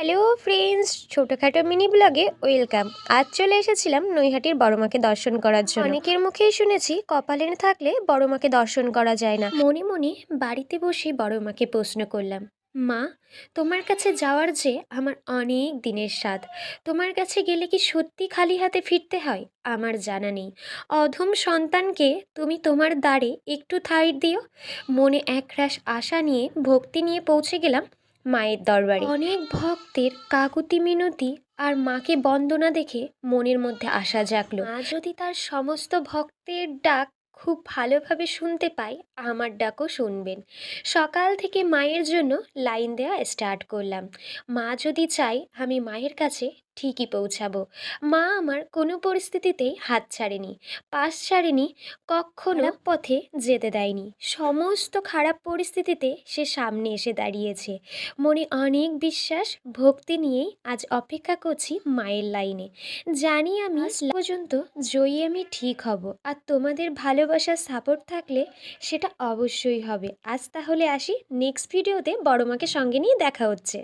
Hello friends, ছোটোখাটো mini ব্লগে welcome. আজ চলে এসেছিলাম নৈহাটির বড়মাকে দর্শন করার জন্য। অনেকের মুখেই শুনেছি কপালে থাকলে বড়মাকে দর্শন করা যায় না। মনে মনে বাড়িতে বসে বড়মাকে প্রশ্ন করলাম, মা, তোমার কাছে যাওয়ার যে আমার অনেক দিনের স্বাদ। তোমার কাছে গেলে কি সত্যি খালি হাতে ফিরতে হয়? আমার জানা নেই। অধম সন্তানকে তুমি তোমার দ্বারে একটু ঠাঁই দিও। মনে একরাশ আশা নিয়ে ভক্তি নিয়ে পৌঁছে গেলাম মায়ের দরবারে। অনেক ভক্তের কাকুতি মিনতি আর মাকে বন্দনা দেখে মনের মধ্যে আশা জাগলো, মা যদি তার সমস্ত ভক্তের ডাক খুব ভালোভাবে শুনতে পাই, আমার ডাকও শুনবেন। সকাল থেকে মায়ের জন্য লাইন দেওয়া স্টার্ট করলাম। মা যদি চাই আমি মায়ের কাছে ঠিকই পৌঁছাবো। মা আমার কোনো পরিস্থিতিতেই হাত ছাড়েনি, পাশ ছাড়েনি, কখনো পথে যেতে দেয়নি। সমস্ত খারাপ পরিস্থিতিতে সে সামনে এসে দাঁড়িয়েছে। মনে অনেক বিশ্বাস, ভক্তি নিয়েই আজ অপেক্ষা করছি মায়ের লাইনে। জানি আমি পর্যন্ত জয়ী আমি ঠিক হব, আর তোমাদের ভালোবাসার সাপোর্ট থাকলে সেটা অবশ্যই হবে। আজ তাহলে আসি, নেক্সট ভিডিওতে বড়মাকে সঙ্গে নিয়ে দেখা হচ্ছে।